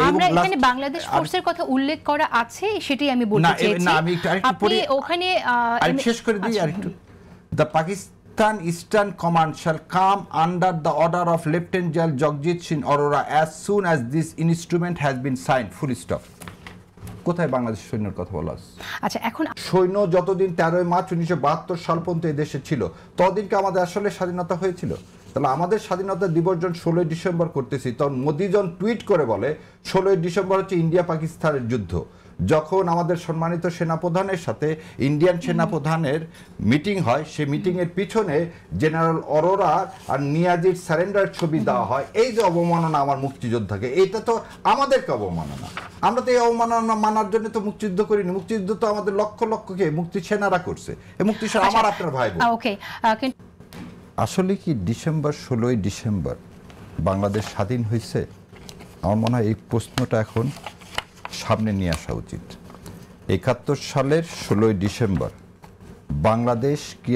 আমরা এখানে বাংলাদেশ ফোর্সের কথা উল্লেখ করা আছে, সেটাই আমি বলতে চেয়েছি। না, আমি একটু পরে ওখানে আমি শেষ করে দিই আরেকটু। The Pakistan eastern command shall come under the order of Lieutenant General Jagjit Singh Arora as soon as this instrument has been signed. Full stop. কোথায় বাংলাদেশ সৈন্যের কথা বলা আছে? আচ্ছা, এখন সৈন্য যতদিন 13 মার্চ 1972 সাল পর্যন্ত এই দেশে ছিল, ততদিনকে আমাদের আসলে স্বাধীনতা হয়েছিল? তাহলে আমাদের স্বাধীনতা দিবস যখন 16 ডিসেম্বর করতেছি, তখন মোদি যখন টুইট করে বলে 16 ডিসেম্বর হচ্ছে ইন্ডিয়া পাকিস্তানের যুদ্ধ, যখন আমাদের সম্মানিত সেনাপ্রধানের সাথে ইন্ডিয়ান সেনাপ্রধানের মিটিং হয়, সেই মিটিংয়ের পিছনে জেনারেল অরোরা আর নিয়াজির সারেন্ডার ছবি দেওয়া হয়, এই যে অবমাননা আমার মুক্তিযোদ্ধাকে, এটা তো আমাদেরকে অবমাননা। আমরা তো এই অবমাননা মানার জন্য তো মুক্তিযুদ্ধ করিনি। মুক্তিযুদ্ধ তো আমাদের লক্ষ লক্ষকে মুক্তি সেনারা করছে। এই মুক্তি সেনা আমার আপনার ভাই বোন। আসলে কি 16 ডিসেম্বর বাংলাদেশ স্বাধীন হয়েছে? আমার মনে হয় এই প্রশ্নটা এখন সামনে নিয়ে আসা উচিত। 71 সালের 16 ডিসেম্বর বাংলাদেশ কি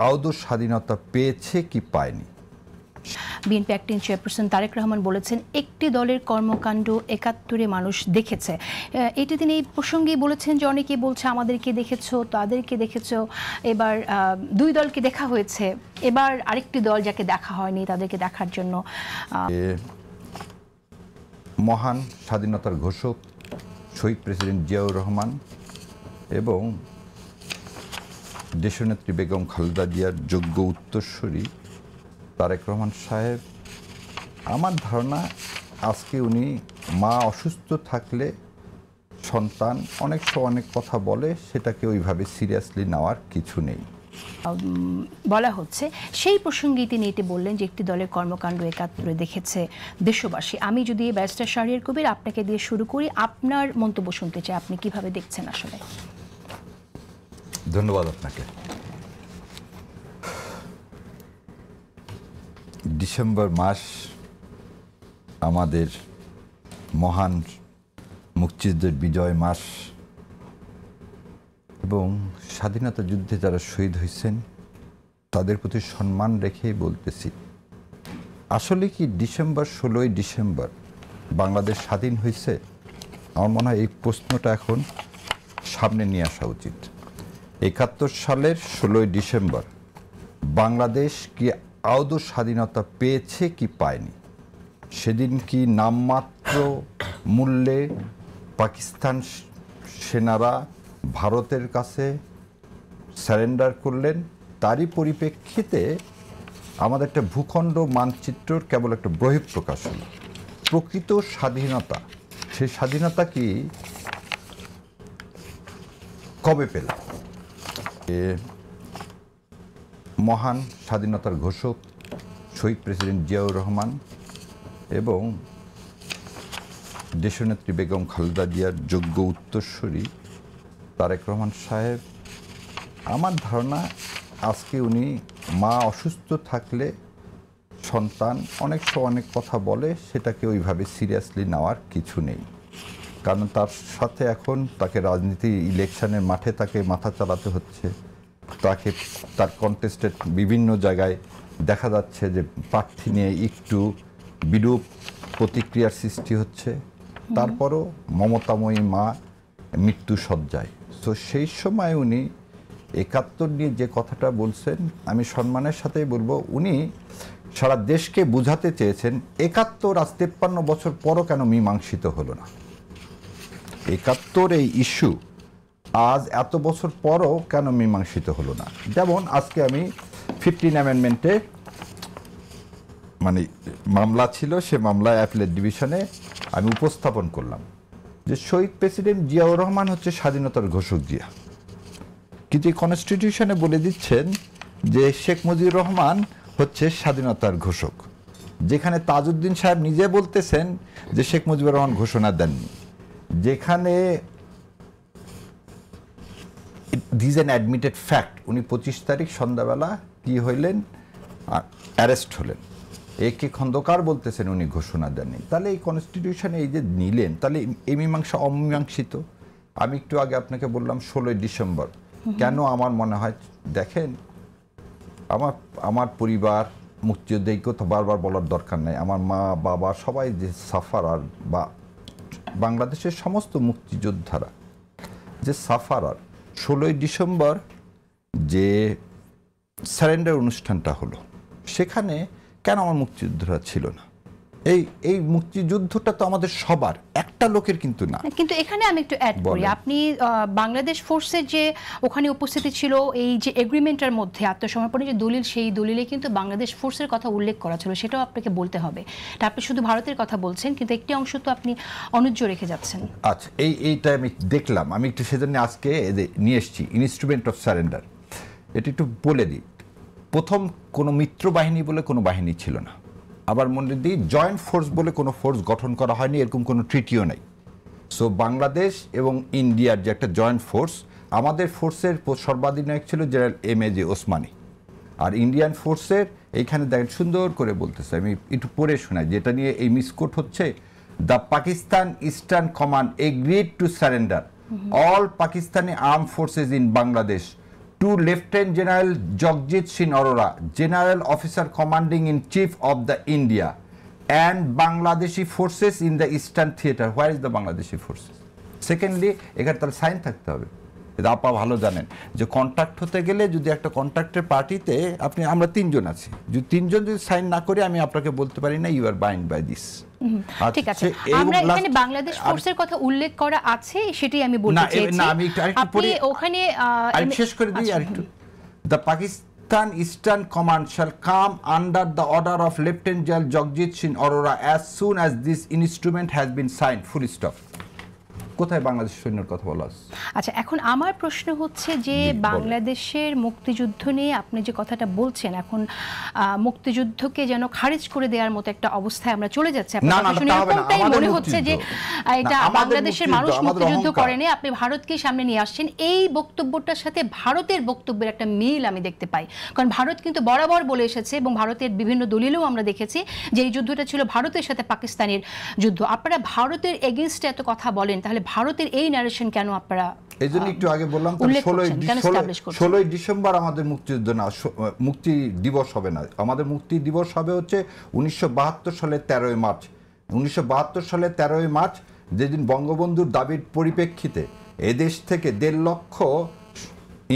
আদৌ স্বাধীনতা পেয়েছে কি পায়নি? BNP acting chairperson Tarique Rahman বলেছেন একটি দলের কর্মকাণ্ড 71-এ মানুষ দেখেছে। এটি তিনি এই প্রসঙ্গেই বলেছেন যে অনেকে বলছে আমাদেরকে দেখেছো, তাদেরকে দেখেছো, এবার দুই দলকে দেখা হয়েছে, এবার আরেকটি দল যাকে দেখা হয়নি তাদেরকে দেখার জন্য। মহান স্বাধীনতার ঘোষক শহীদ প্রেসিডেন্ট জিয়াউর রহমান এবং দেশনেত্রী বেগম খালেদা জিয়ার যোগ্য উত্তরসূরি তারেক রহমান সাহেব, আমার ধারণা আজকে উনি মা অসুস্থ থাকলে সন্তান অনেক সময় অনেক কথা বলে, সেটাকে ওইভাবে সিরিয়াসলি নেওয়ার কিছু নেই বলা হচ্ছে। সেই প্রসঙ্গে তিনি এটি বললেন যে একটি দলের কর্মকাণ্ড 71-এ দেখেছে দেশবাসী। আমি যদি ব্যারিস্টার শাহরিয়ার কবির আপনাকে দিয়ে শুরু করি, আপনার মন্তব্য শুনতে চাই, আপনি কিভাবে দেখছেন আসলে? ধন্যবাদ আপনাকে। ডিসেম্বর মাস আমাদের মহান মুক্তিযুদ্ধের বিজয় মাস এবং স্বাধীনতা যুদ্ধে যারা শহীদ হয়েছেন তাদের প্রতি সম্মান রেখেই বলতেছি, আসলে কি 16 ডিসেম্বর বাংলাদেশ স্বাধীন হয়েছে? আমার মনে হয় এই প্রশ্নটা এখন সামনে নিয়ে আসা উচিত। 71 সালের 16 ডিসেম্বর বাংলাদেশ কি আদৌ স্বাধীনতা পেয়েছে কি পায়নি? সেদিন কি নামমাত্র মূল্যে পাকিস্তান সেনারা ভারতের কাছে সারেন্ডার করলেন, তারই পরিপ্রেক্ষিতে আমাদের একটা ভূখণ্ড মানচিত্রর কেবল একটা বহিঃপ্রকাশ হল। প্রকৃত স্বাধীনতা, সেই স্বাধীনতা কি কবে পেলাম? মহান স্বাধীনতার ঘোষক শহীদ প্রেসিডেন্ট জিয়াউর রহমান এবং দেশনেত্রী বেগম খালেদা জিয়ার যোগ্য উত্তরসূরি তারেক রহমান সাহেব, আমার ধারণা আজকে উনি মা অসুস্থ থাকলে সন্তান অনেক সময় অনেক কথা বলে, সেটাকে ওইভাবে সিরিয়াসলি নেওয়ার কিছু নেই। কারণ তার সাথে এখন তাকে রাজনীতি ইলেকশনের মাঠে তাকে মাথা চালাতে হচ্ছে, তাকে তার কন্টেস্টেড বিভিন্ন জায়গায় দেখা যাচ্ছে যে প্রার্থী নিয়ে একটু বিরূপ প্রতিক্রিয়ার সৃষ্টি হচ্ছে। তারপরও মমতাময়ী মা মৃত্যু সজ্জায়। তো সেই সময় উনি 71 নিয়ে যে কথাটা বলছেন, আমি সম্মানের সাথেই বলবো, উনি সারা দেশকে বুঝাতে চেয়েছেন 71 আজ 53 বছর পরও কেন মীমাংসিত হলো না। 71 এই ইস্যু আজ এত বছর পরও কেন মীমাংসিত হলো না। যেমন আজকে আমি 15 অ্যামেন্ডমেন্টে মানে মামলা ছিল, সে মামলায় অ্যাপিলেট ডিভিশনে আমি উপস্থাপন করলাম যে শহীদ প্রেসিডেন্ট জিয়াউর রহমান হচ্ছে স্বাধীনতার ঘোষক জিয়া, কিন্তু কনস্টিটিউশনে বলে দিচ্ছেন যে শেখ মুজিবুর রহমান হচ্ছে স্বাধীনতার ঘোষক, যেখানে তাজউদ্দিন সাহেব নিজে বলতেছেন যে শেখ মুজিবুর রহমান ঘোষণা দেননি, যেখানে দিস অ্যান অ্যাডমিটেড ফ্যাক্ট। উনি 25 তারিখ সন্ধ্যাবেলা কি হইলেন, অ্যারেস্ট হলেন। একে খন্দকার বলতেছেন উনি ঘোষণা দেননি। তাহলে এই কনস্টিটিউশনে এই যে নিলেন, তাহলে এই মীমাংসা অমীমাংসিত। আমি একটু আগে আপনাকে বললাম 16 ডিসেম্বর কেন আমার মনে হয়, দেখেন আমার পরিবার মুক্তিযুদ্ধে এই কথা বারবার বলার দরকার নাই, আমার মা বাবা সবাই যে সাফারার বা বাংলাদেশের সমস্ত মুক্তিযোদ্ধারা যে সাফারার 16ই ডিসেম্বর যে সারেন্ডার অনুষ্ঠানটা হলো, সেখানে কেন আমার মুক্তিযোদ্ধারা ছিল না? এই মুক্তিযুদ্ধটা তো আমাদের সবার, একটা লোকের কিন্তু না। কিন্তু এখানে আমি একটু অ্যাড করি, আপনি বাংলাদেশ ফোর্সের যে ওখানে উপস্থিতি ছিল, এই যে এগ্রিমেন্টের মধ্যে আত্মসমর্পণের যে দলিল, সেই দলিলে কিন্তু বাংলাদেশ ফোর্সের কথা উল্লেখ করা ছিল, সেটাও আপনাকে বলতে হবে। তা আপনি শুধু ভারতের কথা বলছেন, কিন্তু একটি অংশ তো আপনি অনুজ্জ রেখে যাচ্ছেন। আচ্ছা, এইটা আমি দেখলাম, আমি একটু সেজন্য আজকে নিয়ে এসেছি ইনস্ট্রুমেন্ট অফ সারেন্ডার। এটা একটু বলে দিই। প্রথম কোনো মিত্র বাহিনী বলে কোনো বাহিনী ছিল না। আবার মনে দিই, জয়েন্ট ফোর্স বলে কোনো ফোর্স গঠন করা হয়নি, এরকম কোনো ট্রিটিও নাই। সো বাংলাদেশ এবং ইন্ডিয়ার যে একটা জয়েন্ট ফোর্স, আমাদের ফোর্সের সর্বাধিনায়ক ছিল জেনারেল এম.এ.জে. ওসমানী। আর ইন্ডিয়ান ফোর্সের এইখানে দেখেন সুন্দর করে বলতেছে, আমি একটু পড়ে শোনাই, যেটা নিয়ে এই মিসকোট হচ্ছে। The Pakistan eastern command agreed to surrender all Pakistani arm forces in Bangladesh to Lieutenant General Jagjit Singh Arora, General Officer Commanding in Chief of the India and Bangladeshi forces in the Eastern Theater. Where is the Bangladeshi forces? Secondly, এখানে তার sign থাকতে হবে। এটা আপা ভালো জানেন যে contract হতে গেলে যদি একটা কন্ট্রাক্টের পার্টিতে আমরা 3 জন আছি, যদি 3 জন যদি সাইন না করি, আমি আপনাকে বলতে পারি না you are bind by this. ঠিক আছে, আমরা এখানে বাংলাদেশ ফোর্সের কথা উল্লেখ করা আছে, সেটাই আমি বলতে চাইছি। না, আমি একটু পড়ি, ওখানে আমি শেষ করে দিই আরেকটু। The Pakistan eastern command shall come under the order of Lieutenant General Jagjit Singh Arora as soon as this instrument has been signed. Full stop. কোথায় বাংলাদেশ সৈন্যের কথা বলা আছে? আচ্ছা, এখন আমার প্রশ্ন হচ্ছে যে বাংলাদেশের মুক্তিযুদ্ধ নিয়ে আপনি যে কথাটা বলছেন, এখন মুক্তিযুদ্ধকে যেন খারিজ করে দেওয়ার মতো একটা অবস্থায় আমরা চলে যাচ্ছি। মনে হচ্ছে যে এটা বাংলাদেশের মানুষ মুক্তিযুদ্ধ করেনি, আপনি ভারতকে সামনে নিয়ে আসছেন। এই বক্তব্যটার সাথে ভারতের বক্তব্যের একটা মিল আমি দেখতে পাই, কারণ ভারত কিন্তু বরাবর বলে এসেছে এবং ভারতের বিভিন্ন দলিলেও আমরা দেখেছি যে এই যুদ্ধটা ছিল ভারতের সাথে পাকিস্তানের যুদ্ধ। আপনারা ভারতের এগেইনস্টে এত কথা বলেন, তাহলে ভারতের এই ন্যারেশন কেন আপনারা? এই জন্য একটু আগে বললাম, 16ই ডিসেম্বর আমাদের মুক্তিযুদ্ধ না, মুক্তি দিবস হবে না। আমাদের মুক্তি দিবস হবে হচ্ছে 1972 সালের 13ই মার্চ। 1972 সালের 13ই মার্চ, যেদিন বঙ্গবন্ধুর দাবির পরিপ্রেক্ষিতে এদেশ থেকে 1.5 লক্ষ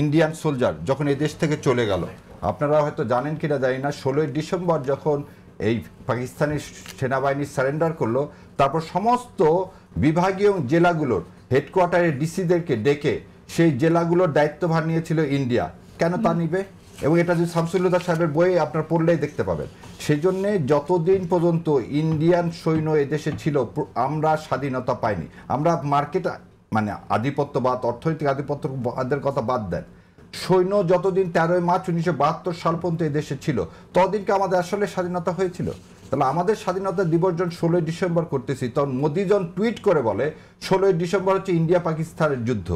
ইন্ডিয়ান সোলজার যখন এদেশ থেকে চলে গেল। আপনারা হয়তো জানেন কিনা জানি না, 16ই ডিসেম্বর যখন এই পাকিস্তানি সেনাবাহিনী সারেন্ডার করলো, তারপর সমস্ত বিভাগীয় জেলাগুলোর হেডকোয়ার্টারের ডিসিদেরকে ডেকে সেই জেলাগুলোর দায়িত্বভার নিয়েছিল ইন্ডিয়া। কেন তা নিবে? এবং এটা যদি শামসুল্লাহ সাহেবের বইয়ে আপনার পড়লেই দেখতে পাবেন। সেই জন্যে যতদিন পর্যন্ত ইন্ডিয়ান সৈন্য এদেশে ছিল, আমরা স্বাধীনতা পাইনি। আমরা মার্কেট মানে আধিপত্যবাদ, অর্থনৈতিক আধিপত্যবাদের কথা বাদ দেন, সৈন্য যতদিন 13ই মার্চ 1972 সাল পর্যন্ত এদেশে ছিল, ততদিনকে আমাদের আসলে স্বাধীনতা হয়েছিল। তাহলে আমাদের স্বাধীনতা দিবস যখন 16ই ডিসেম্বর করতেছি, তখন মোদি যখন টুইট করে বলে 16ই ডিসেম্বর হচ্ছে ইন্ডিয়া পাকিস্তানের যুদ্ধ,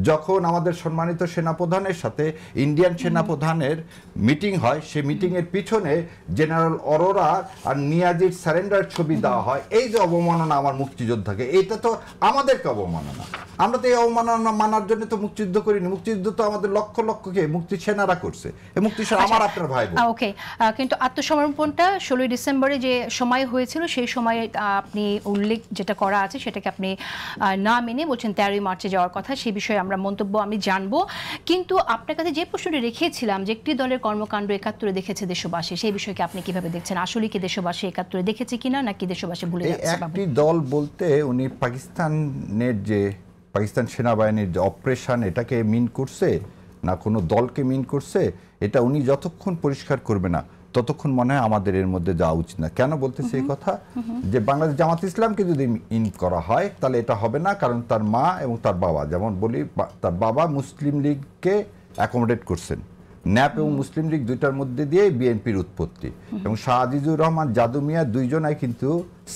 যখন আমাদের সম্মানিত সেনাপ্রধানের সাথে ইন্ডিয়ান সেনাপ্রধানের মিটিং হয়, সেই মিটিংয়ের পিছনে জেনারেল অরোরা আর নিয়াজির সারেন্ডার ছবি দেওয়া হয়, এই যে অবমাননা আমার মুক্তিযোদ্ধাকে, এটা তো আমাদেরকে অবমাননা। আমরা তো এই অবমাননা মানার জন্য তো মুক্তিযুদ্ধ করিনি। মুক্তিযুদ্ধ তো আমাদের লক্ষ লক্ষকে মুক্তি সেনারা করছে। এই মুক্তি সেনা আমার আপনার ভাই বোন। ওকে, কিন্তু আত্মসমর্পণটা 16ই ডিসেম্বরে যে সময় হয়েছিল, সেই সময়ে আপনি উল্লেখ যেটা করা আছে সেটাকে আপনি না মেনে বলছেন 13ই মার্চে যাওয়ার কথা। সেই বিষয়ে আমরা মন্তব্য আমি জানবো, কিন্তু আপনার কাছে যে প্রশ্নটি রেখেছিলাম যে একটি দলের কর্মকাণ্ড 71 দেখেছে দেশবাসী, সেই বিষয়কে আপনি কিভাবে দেখছেন? আসলে কি দেশবাসী 71 দেখেছে কিনা, নাকি দেশবাসী ভুলে যাচ্ছে? একটি দল বলতে উনি পাকিস্তানের যে পাকিস্তান সেনাবাহিনীর যে অপারেশন, এটাকে মিন করছে না কোনো দলকে মিন করছে, এটা উনি যতক্ষণ পরিষ্কার করবে না ততক্ষণ মনে হয় আমাদের এর মধ্যে যাওয়া উচিত না। কেন বলতেছে এই কথা? যে বাংলাদেশ জামাত ইসলামকে যদি ইন করা হয় তাহলে এটা হবে না, কারণ তার মা এবং তার বাবা, যেমন বলি তার বাবা মুসলিম লীগকে অ্যাকোমোডেট করছেন। ন্যাপ এবং মুসলিম লীগ দুইটার মধ্যে দিয়ে বিএনপির উৎপত্তি, এবং শাহ আজিজুর রহমান, জাদু মিয়া দুইজনাই কিন্তু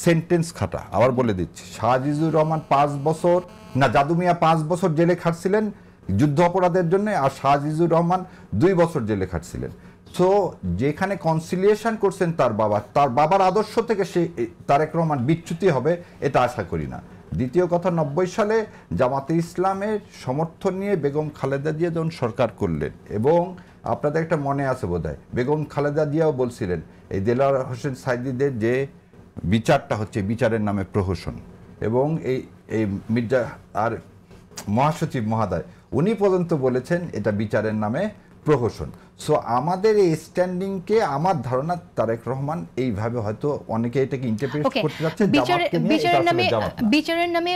সেন্টেন্স খাটা। আবার বলে দিচ্ছি, শাহ আজিজুর রহমান 5 বছর না, জাদু মিয়া 5 বছর জেলে খাটছিলেন যুদ্ধ অপরাধের জন্য, আর শাহ আজিজুর রহমান 2 বছর জেলে খাটছিলেন। সো যেখানে কনসিলিয়েশন করছেন তার বাবার আদর্শ থেকে সে তারেক রহমান বিচ্যুতি হবে, এটা আশা করি না। দ্বিতীয় কথা, 90 সালে জামাতে ইসলামের সমর্থন নিয়ে বেগম খালেদা জিয়া যখন সরকার করলেন, এবং আপনাদের একটা মনে আছে বোধহয়, বেগম খালেদা জিয়াও বলছিলেন এই দেলোয়ার হোসেন সাইদিদের যে বিচারটা হচ্ছে, বিচারের নামে প্রহসন, এবং এই মির্জা আর মহাসচিব মহোদয় উনি পর্যন্ত বলেছেন এটা বিচারের নামে প্রহসন। সো আমাদের এই স্ট্যান্ডিংকে আমার ধারণা তারেক রহমান এইভাবে হয়তো অনেকে এটাকে ইন্টারপ্রেট করতে যাচ্ছে, জামাতকে নিয়ে এটা আসলে জামাত না। বিচারের নামে